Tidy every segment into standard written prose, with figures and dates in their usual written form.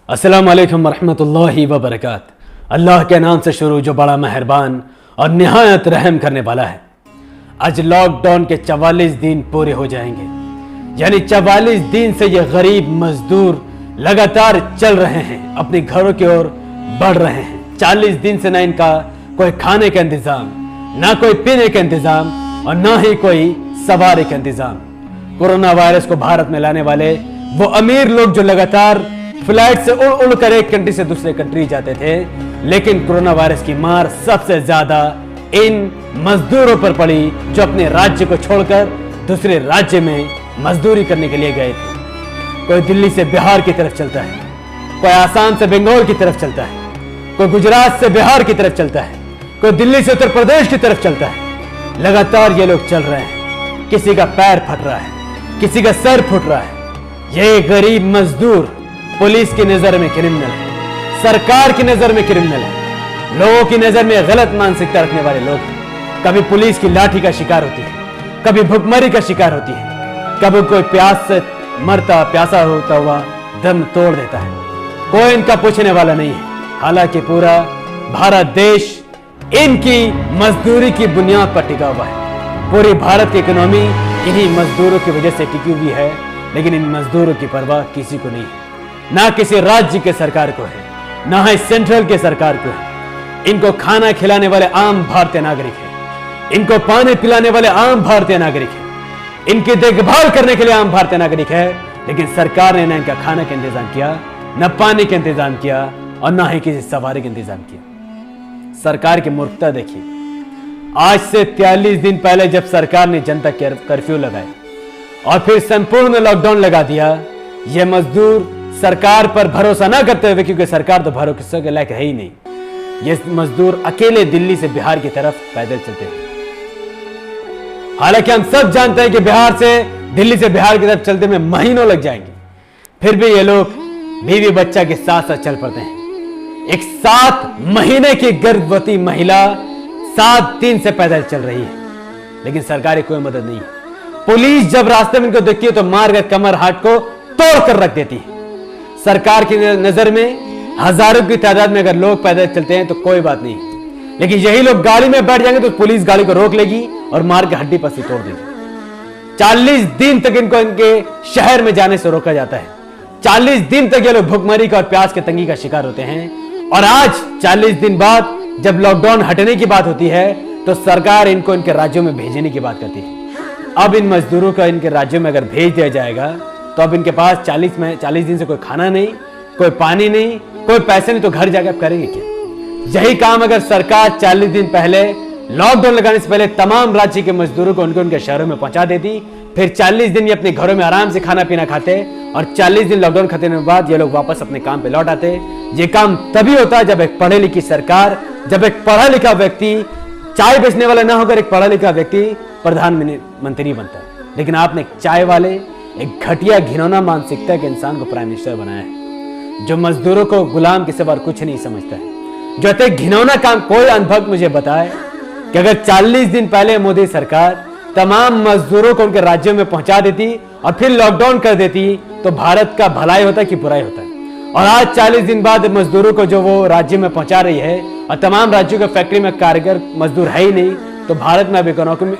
अस्सलाम वालेकुम रहमतुल्लाहि व बरकात। अल्लाह के नाम से शुरू जो बड़ा मेहरबान और निहायत रहम करने वाला है। आज लॉकडाउन के 44 दिन पूरे हो जाएंगे, यानी 44 दिन से ये गरीब मजदूर लगातार चल रहे हैं, अपने घरों की ओर बढ़ रहे हैं। 40 दिन से ना इनका कोई खाने का इंतजाम, ना कोई पीने का इंतजाम और ना ही कोई सवारी का इंतजाम। कोरोना वायरस को भारत में लाने वाले वो अमीर लोग जो लगातार फ्लाइट से उड़ उड़ कर एक कंट्री से दूसरे कंट्री जाते थे, लेकिन कोरोना वायरस की मार सबसे ज्यादा इन मजदूरों पर पड़ी जो अपने राज्य को छोड़कर दूसरे राज्य में मजदूरी करने के लिए गए थे। कोई दिल्ली से बिहार की तरफ चलता है, कोई आसाम से बंगाल की तरफ चलता है, कोई गुजरात से बिहार की तरफ चलता है, कोई दिल्ली से उत्तर प्रदेश की तरफ चलता है। लगातार ये लोग चल रहे हैं, किसी का पैर फट रहा है, किसी का सर फुट रहा है। ये गरीब मजदूर पुलिस की नजर में क्रिमिनल है, सरकार की नजर में क्रिमिनल है, लोगों की नजर में गलत मानसिकता रखने वाले लोग हैं। कभी पुलिस की लाठी का शिकार होती है, कभी भुखमरी का शिकार होती है, कभी कोई प्यास से मरता प्यासा होता हुआ दम तोड़ देता है। कोई इनका पूछने वाला नहीं है। हालांकि पूरा भारत देश इनकी मजदूरी की बुनियाद पर टिका हुआ है। पूरी भारत की इकोनॉमी इन्हीं मजदूरों की वजह से टिकी हुई है, लेकिन इन मजदूरों की परवाह किसी को नहीं है, ना किसी राज्य के सरकार को है, ना ही सेंट्रल के सरकार को है। इनको खाना खिलाने वाले आम भारतीय नागरिक हैं, इनको पानी पिलाने वाले आम भारतीय नागरिक हैं, इनकी देखभाल करने के लिए आम भारतीय नागरिक है, लेकिन सरकार ने ना इनका खाने का इंतजाम किया, न पानी का इंतजाम किया और ना ही किसी सवारी का इंतजाम किया। सरकार की मूर्खता देखिए। आज से 43 दिन पहले जब सरकार ने जनता कर्फ्यू लगाया और फिर संपूर्ण लॉकडाउन लगा दिया, ये मजदूर सरकार पर भरोसा ना करते हुए, क्योंकि सरकार तो भरोसे के लायक है ही नहीं, ये मजदूर अकेले दिल्ली से बिहार की तरफ पैदल चलते हैं। हालांकि हम सब जानते हैं कि बिहार से दिल्ली से बिहार की तरफ चलते में महीनों लग जाएंगे, फिर भी ये लोग बीवी बच्चा के साथ साथ चल पड़ते हैं। एक 7 महीने की गर्भवती महिला 7 दिन से पैदल चल रही है, लेकिन सरकार की कोई मदद नहीं है। पुलिस जब रास्ते में इनको देखती है तो मारकर कमर हाथ को तोड़ कर रख देती है। सरकार की नजर में हजारों की तादाद में अगर लोग पैदल चलते हैं तो कोई बात नहीं, लेकिन यही लोग गाड़ी में बैठ जाएंगे तो पुलिस गाड़ी को रोक लेगी और मार के हड्डी पसली तोड़ देगी। 40 दिन तक इनको इनके शहर में जाने से रोका जाता है। 40 दिन तक ये लोग भुखमरी का और प्यास के तंगी का शिकार होते हैं। और आज 40 दिन बाद जब लॉकडाउन हटने की बात होती है तो सरकार इनको इनके राज्यों में भेजने की बात करती है। अब इन मजदूरों का इनके राज्यों में अगर भेज दिया जाएगा तो अब इनके पास 40 दिन से कोई खाना नहीं, कोई पानी नहीं, कोई पैसे नहीं, तो घर जाकर आप करेंगे क्या? यही काम अगर सरकार 40 दिन पहले लॉकडाउन लगाने से पहले तमाम राज्य के मजदूरों को उनके शहरों में पहुंचा देती, फिर 40 दिन ये अपने घरों में आराम से खाना पीना खाते और 40 दिन लॉकडाउन खत्म होने के बाद ये लोग वापस अपने काम पे लौट आते। ये काम तभी होता है जब एक पढ़े लिखी सरकार, जब एक पढ़ा लिखा व्यक्ति, चाय बेचने वाला ना होकर एक पढ़ा लिखा व्यक्ति प्रधानमंत्री बनता है। लेकिन आपने एक चाय वाले, एक घटिया घिनौना मानसिकता के इंसान को प्राइम मिनिस्टर बनाया है, जो मजदूरों को गुलाम के सिवा कुछ नहीं समझता है। जो इतने घिनौना काम, कोई अनुभव मुझे बताए कि अगर 40 दिन पहले मोदी सरकार तमाम मजदूरों को उनके राज्यों में पहुंचा देती और फिर लॉकडाउन कर देती तो भारत का भलाई होता कि बुराई होता है। और आज 40 दिन बाद मजदूरों को जो वो राज्य में पहुंचा रही है और तमाम राज्यों के फैक्ट्री में कारीगर मजदूर है ही नहीं, तो भारत में अब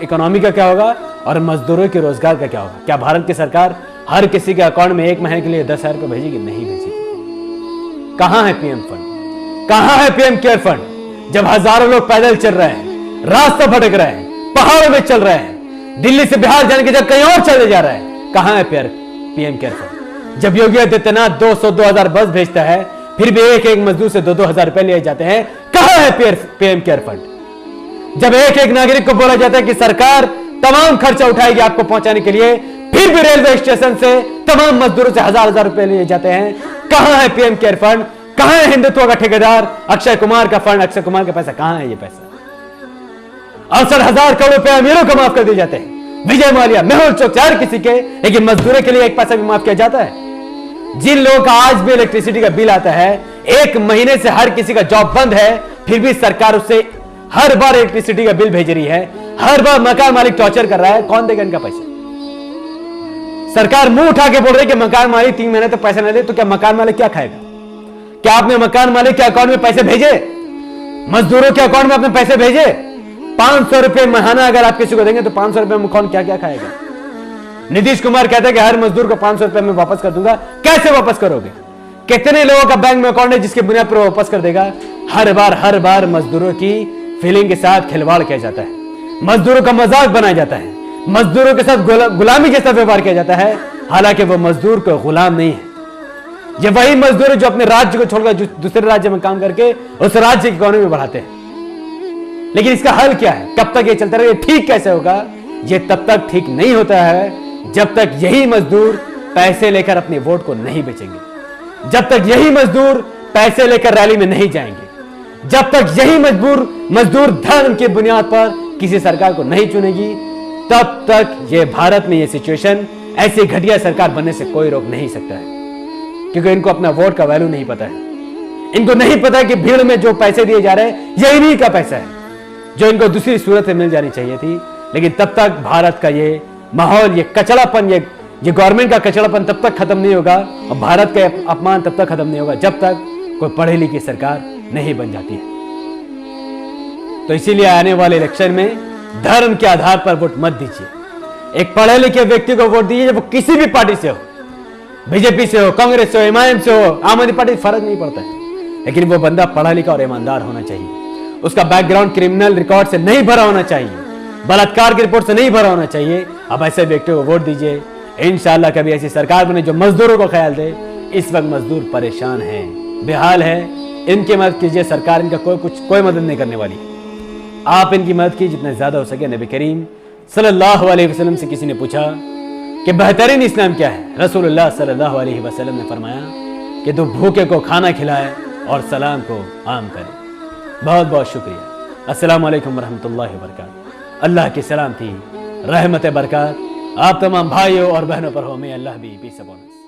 इकोनॉमी का क्या होगा और मजदूरों के रोजगार का क्या होगा? क्या भारत की सरकार हर किसी के अकाउंट में 1 महीने के लिए 10,000 रुपये भेजेगी? नहीं भेजेगी। कहां है पीएम फंड? कहां है पीएम केयर फंड? जब हजारों लोग पैदल चल रहे हैं, रास्ता भटक रहे हैं, पहाड़ों में चल रहे हैं, दिल्ली से बिहार जाने के जब कहीं और चले जा रहे हैं, कहां है पीएम केयर फंड? जब योगी आदित्यनाथ 200-2,000 बस भेजता है, फिर भी एक मजदूर से 2,000 रुपए लिए जाते हैं, कहां है पीएम केयर फंड? जब एक नागरिक को बोला जाता है कि सरकार तमाम खर्चा उठाएगी आपको पहुंचाने के लिए, फिर भी रेलवे स्टेशन से तमाम मजदूरों से 1,000 रुपए लिए जाते हैं, कहां है पीएम केयर फंड? कहां है हिंदुत्व का ठेकेदार अक्षय कुमार का फंड? अक्षय कुमार का पैसा कहां है? ये पैसा 68,000 करोड़ रुपए अमीरों को माफ कर दिए जाते हैं, विजय माल्या, मेहुल चोक, हर किसी के, लेकिन मजदूरों के लिए 1 पैसा भी माफ किया जाता है। जिन लोगों का आज भी इलेक्ट्रिसिटी का बिल आता है, 1 महीने से हर किसी का जॉब बंद है, फिर भी सरकार उससे हर बार इलेक्ट्रिसिटी का बिल भेज रही है, हर बार मकान मालिक टॉर्चर कर रहा है। कौन देगा इनका पैसा? सरकार मुंह उठा के बोल रही है कि मकान मालिक 3 महीने तक पैसा नहीं दे, तो क्या मकान मालिक क्या खाएगा? क्या आपने मकान मालिक के अकाउंट में पैसे भेजे? मजदूरों के अकाउंट में आपने पैसे भेजे? 500 रुपए महीना अगर आप किसी को देंगे तो 500 रुपए में कौन क्या क्या खाएगा? नीतीश कुमार कहता है कि हर मजदूर को 500 रुपए में वापस कर दूंगा। कैसे वापस करोगे? कितने लोगों का बैंक में अकाउंट है जिसके बुनियाद पर वापस कर देगा? हर बार मजदूरों की फीलिंग के साथ खिलवाड़ किया जाता है, मजदूरों का मजाक बनाया जाता है, मजदूरों के साथ गुलामी के साथ व्यवहार किया जाता है। हालांकि वो मजदूर को गुलाम नहीं है। ये वही मजदूर जो अपने राज्य को छोड़कर दूसरे राज्य में काम करके उस राज्य की इकोनॉमी बढ़ाते हैं। लेकिन इसका हल क्या है? कब तक ये चलता रहेगा? ठीक कैसे होगा? ये तब तक ठीक नहीं होता है जब तक यही मजदूर पैसे लेकर अपने वोट को नहीं बेचेंगे, जब तक यही मजदूर पैसे लेकर रैली में नहीं जाएंगे, जब तक यही मजदूर धर्म की बुनियाद पर किसी सरकार को नहीं चुनेगी, तब तक ये भारत में ये सिचुएशन, ऐसी घटिया सरकार बनने से कोई रोक नहीं सकता है। क्योंकि इनको अपना वोट का वैल्यू नहीं पता है। इनको नहीं पता है कि भीड़ में जो पैसे दिए जा रहे हैं ये इन्हीं का पैसा है, जो इनको दूसरी सूरत से मिल जानी चाहिए थी। लेकिन तब तक भारत का ये माहौल, ये कचड़ापन, ये गवर्नमेंट का कचड़ापन तब तक खत्म नहीं होगा और भारत का अपमान तब तक खत्म नहीं होगा जब तक कोई पढ़ी लिखी सरकार नहीं बन जाती है। तो इसीलिए आने वाले इलेक्शन में धर्म के आधार पर वोट मत दीजिए। एक पढ़े लिखे व्यक्ति को वोट दीजिए, वो किसी भी पार्टी से हो, बीजेपी से हो, कांग्रेस से हो, एमआईएम से हो, आम आदमी पार्टी, फर्क नहीं पड़ता है। लेकिन वो बंदा पढ़ा लिखा और ईमानदार होना चाहिए। उसका बैकग्राउंड क्रिमिनल रिकॉर्ड से नहीं भरा होना चाहिए, बलात्कार की रिपोर्ट से नहीं भरा होना चाहिए। अब ऐसे व्यक्ति को वोट दीजिए। इंशाल्लाह कभी ऐसी सरकार बने जो मजदूरों को ख्याल दे। इस वक्त मजदूर परेशान हैं, बेहाल है। इनकी मदद कीजिए। सरकार इनका कोई मदद नहीं करने वाली। आप इनकी मदद कीजिए जितना ज्यादा हो सके। नबी करीम सल्लल्लाहु अलैहि वसल्लम से किसी ने पूछा कि बेहतरीन इस्लाम क्या है? रसूलुल्लाह सल्लल्लाहु अलैहि वसल्लम ने फरमाया कि तू भूखे को खाना खिलाए और सलाम को आम करे। बहुत बहुत शुक्रिया। अस्सलाम वालेकुम रहमतुल्लाहि व बरकातहू। अल्लाह की सलामती, रहमत, बरकत आप तमाम भाइयों और बहनों पर हो। मैं अल्लाह भी पीस अपॉन अस।